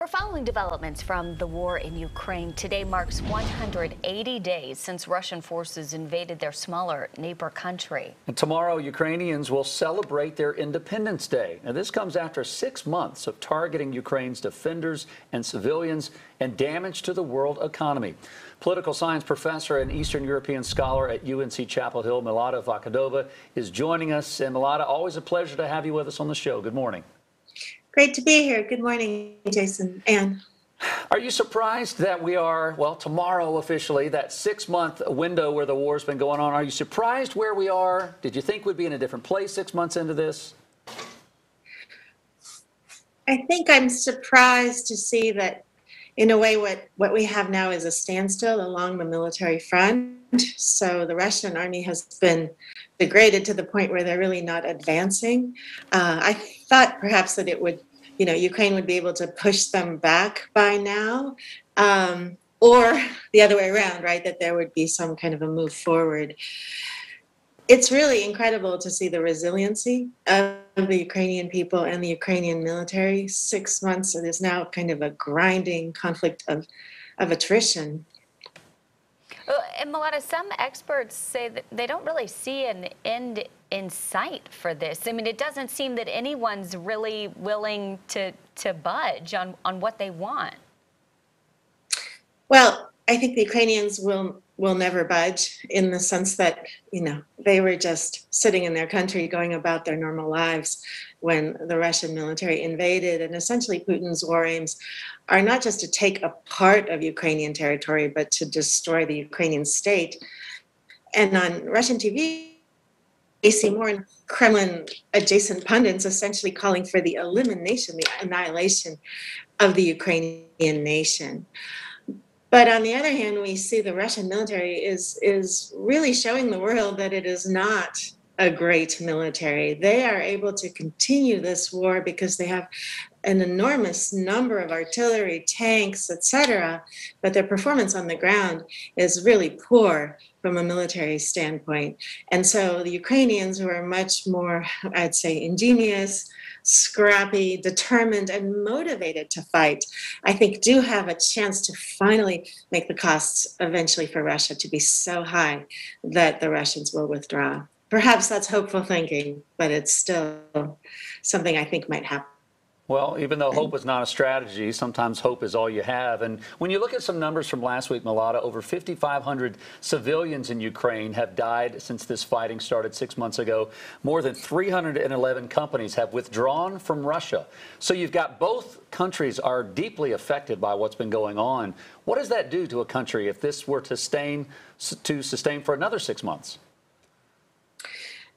We're following developments from the war in Ukraine. Today marks 180 days since Russian forces invaded their smaller neighbor country. And tomorrow, Ukrainians will celebrate their Independence Day. Now, this comes after 6 months of targeting Ukraine's defenders and civilians and damage to the world economy. Political science professor and Eastern European scholar at UNC Chapel Hill, Milada Vachudova, is joining us. And Milada, always a pleasure to have you with us on the show. Good morning. Great to be here. Good morning, Jason. Ann. Are you surprised that we are, well, tomorrow officially, that 6-month window where the war's been going on? Are you surprised where we are? Did you think we'd be in a different place 6 months into this? I think I'm surprised to see that, in a way, what we have now is a standstill along the military front. So the Russian army has been degraded to the point where they're really not advancing. I thought perhaps that it would, Ukraine would be able to push them back by now, or the other way around, right? That there would be some kind of a move forward. It's really incredible to see the resiliency of the Ukrainian people and the Ukrainian military. 6 months, it is now kind of a grinding conflict of attrition. And Milada, some experts say that they don't really see an end in sight for this. I mean, it doesn't seem that anyone's really willing to budge on what they want. Well, I think the Ukrainians will never budge, in the sense that, they were just sitting in their country going about their normal lives when the Russian military invaded. And essentially Putin's war aims are not just to take a part of Ukrainian territory, but to destroy the Ukrainian state. And on Russian TV, you see more Kremlin adjacent pundits essentially calling for the elimination, the annihilation of the Ukrainian nation. But on the other hand, we see the Russian military is really showing the world that it is not a great military. They are able to continue this war because they have an enormous number of artillery, tanks, etc. But their performance on the ground is really poor from a military standpoint. And so the Ukrainians, who are much more, I'd say, ingenious, scrappy, determined, and motivated to fight, I think do have a chance to finally make the costs eventually for Russia to be so high that the Russians will withdraw. Perhaps that's hopeful thinking, but it's still something I think might happen. Well, even though hope is not a strategy, sometimes hope is all you have. And when you look at some numbers from last week, Milada, over 5,500 civilians in Ukraine have died since this fighting started 6 months ago. More than 311 companies have withdrawn from Russia. So you've got both countries are deeply affected by what's been going on. What does that do to a country if this were to sustain for another 6 months?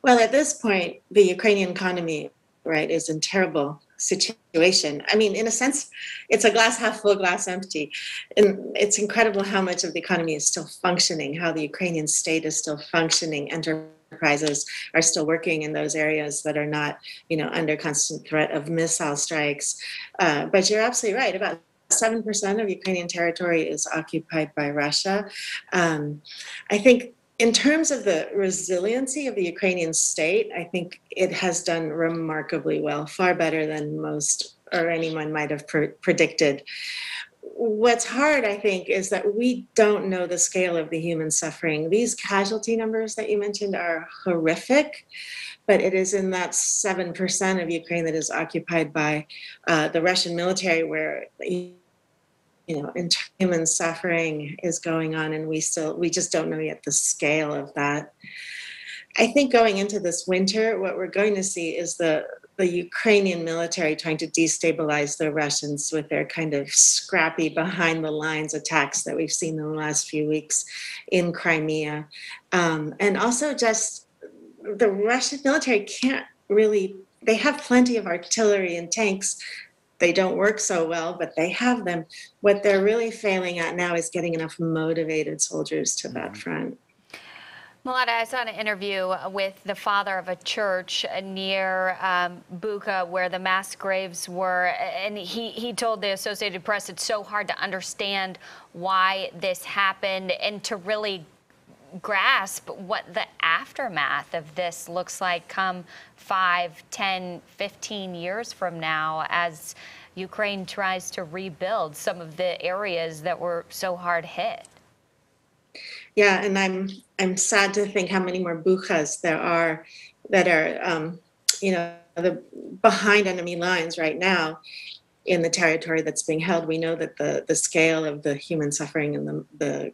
Well, at this point, the Ukrainian economy, right, is in terrible situation. I mean, in a sense, it's a glass half full, glass empty. And it's incredible how much of the economy is still functioning, how the Ukrainian state is still functioning. Enterprises are still working in those areas that are not, under constant threat of missile strikes. But you're absolutely right. About 7% of Ukrainian territory is occupied by Russia. I think in terms of the resiliency of the Ukrainian state, I think it has done remarkably well, far better than most or anyone might have predicted. What's hard, I think, is that we don't know the scale of the human suffering. These casualty numbers that you mentioned are horrific, but it is in that 7% of Ukraine that is occupied by the Russian military where human suffering is going on, and we just don't know yet the scale of that. I think going into this winter, what we're going to see is the Ukrainian military trying to destabilize the Russians with their kind of scrappy behind the lines attacks that we've seen in the last few weeks in Crimea. And also just the Russian military they have plenty of artillery and tanks. They don't work so well, but they have them. What they're really failing at now is getting enough motivated soldiers to that front. Milada, I saw an interview with the father of a church near Bucha where the mass graves were, and he told the Associated Press it's so hard to understand why this happened and to really grasp what the aftermath of this looks like come 5, 10, 15 years from now as Ukraine tries to rebuild some of the areas that were so hard hit. Yeah, and I'm sad to think how many more buchas there are that are, the behind enemy lines right now in the territory that's being held. We know that the scale of the human suffering and the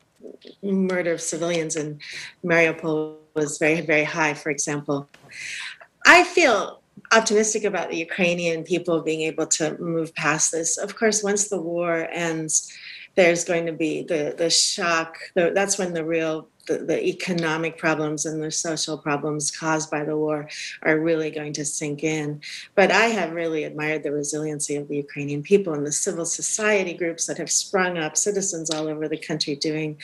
murder of civilians in Mariupol was very, very high, for example. I feel optimistic about the Ukrainian people being able to move past this. Of course, once the war ends, there's going to be the shock. That's when the economic problems and the social problems caused by the war are really going to sink in. But I have really admired the resiliency of the Ukrainian people and the civil society groups that have sprung up, citizens all over the country doing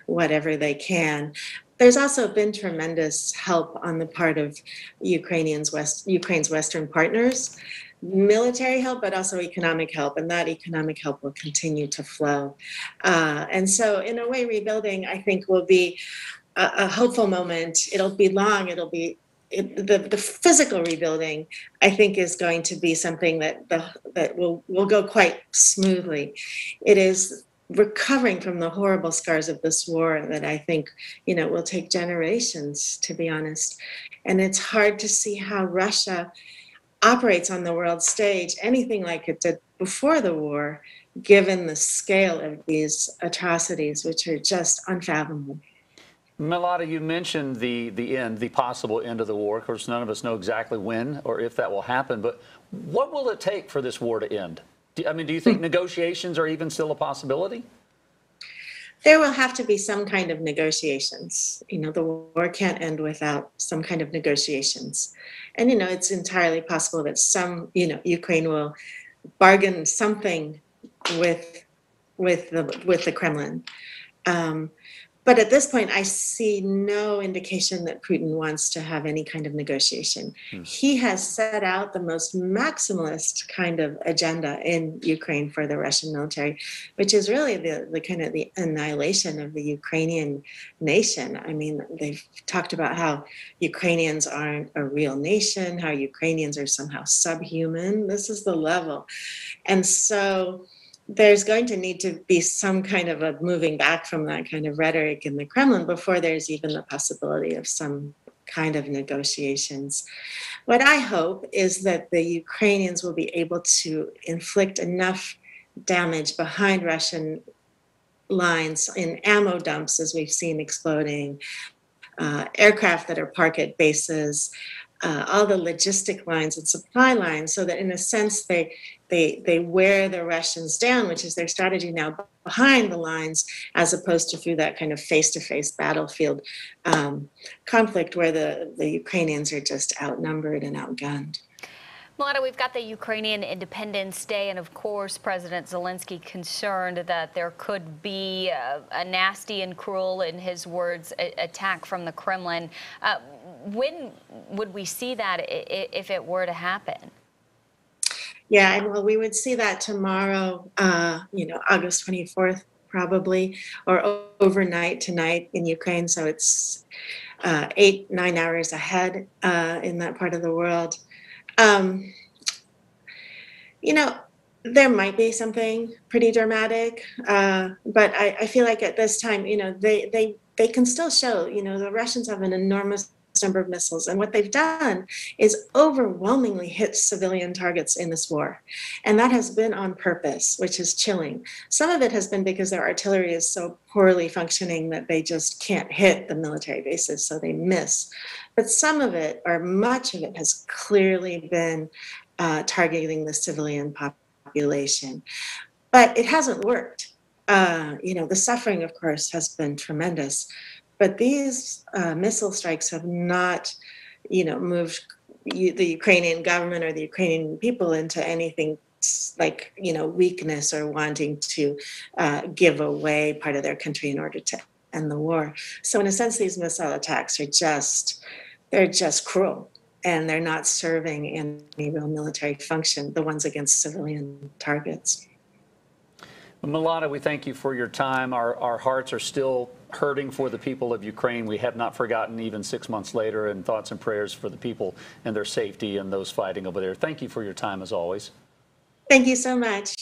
whatever they can. There's also been tremendous help on the part of Ukraine's Western partners, military help, but also economic help, and that economic help will continue to flow. And so, in a way, rebuilding, I think, will be a hopeful moment. It'll be long. The physical rebuilding, I think, is going to be something that will go quite smoothly. It is recovering from the horrible scars of this war that I think, will take generations, to be honest. And it's hard to see how Russia operates on the world stage anything like it did before the war, given the scale of these atrocities, which are just unfathomable. Milada, you mentioned the possible end of the war. Of course, none of us know exactly when or if that will happen, but what will it take for this war to end? Do you think negotiations are even still a possibility? There will have to be some kind of negotiations. The war can't end without some kind of negotiations. And, it's entirely possible that Ukraine will bargain something with the Kremlin. But at this point, I see no indication that Putin wants to have any kind of negotiation. He has set out the most maximalist kind of agenda in Ukraine for the Russian military, which is really the kind of the annihilation of the Ukrainian nation. I mean, they've talked about how Ukrainians aren't a real nation, how Ukrainians are somehow subhuman. This is the level. And so there's going to need to be some kind of a moving back from that kind of rhetoric in the Kremlin before there's even the possibility of some kind of negotiations. What I hope is that the Ukrainians will be able to inflict enough damage behind Russian lines in ammo dumps, as we've seen exploding, aircraft that are parked at bases, all the logistic lines and supply lines, so that in a sense they wear the Russians down, which is their strategy now, behind the lines, as opposed to through that kind of face-to-face battlefield conflict where the Ukrainians are just outnumbered and outgunned. Milada, we've got the Ukrainian Independence Day, and of course, President Zelensky concerned that there could be a nasty and cruel, in his words, attack from the Kremlin. When would we see that if it were to happen? Yeah, and well, we would see that tomorrow, August 24th, probably, or overnight tonight in Ukraine. So it's 8-9 hours ahead in that part of the world. There might be something pretty dramatic, but I feel like at this time, they can still show, the Russians have an enormous number of missiles, and what they've done is overwhelmingly hit civilian targets in this war, and that has been on purpose, which is chilling. Some of it has been because their artillery is so poorly functioning that they just can't hit the military bases, so they miss. But some of it, or much of it, has clearly been targeting the civilian population, but it hasn't worked. The suffering, of course, has been tremendous. But these missile strikes have not, moved the Ukrainian government or the Ukrainian people into anything like, weakness or wanting to give away part of their country in order to end the war. So in a sense, these missile attacks are they're just cruel, and they're not serving any real military function, the ones against civilian targets. Milada, we thank you for your time. Our hearts are still hurting for the people of Ukraine. We have not forgotten even 6 months later, and thoughts and prayers for the people and their safety and those fighting over there. Thank you for your time as always. Thank you so much.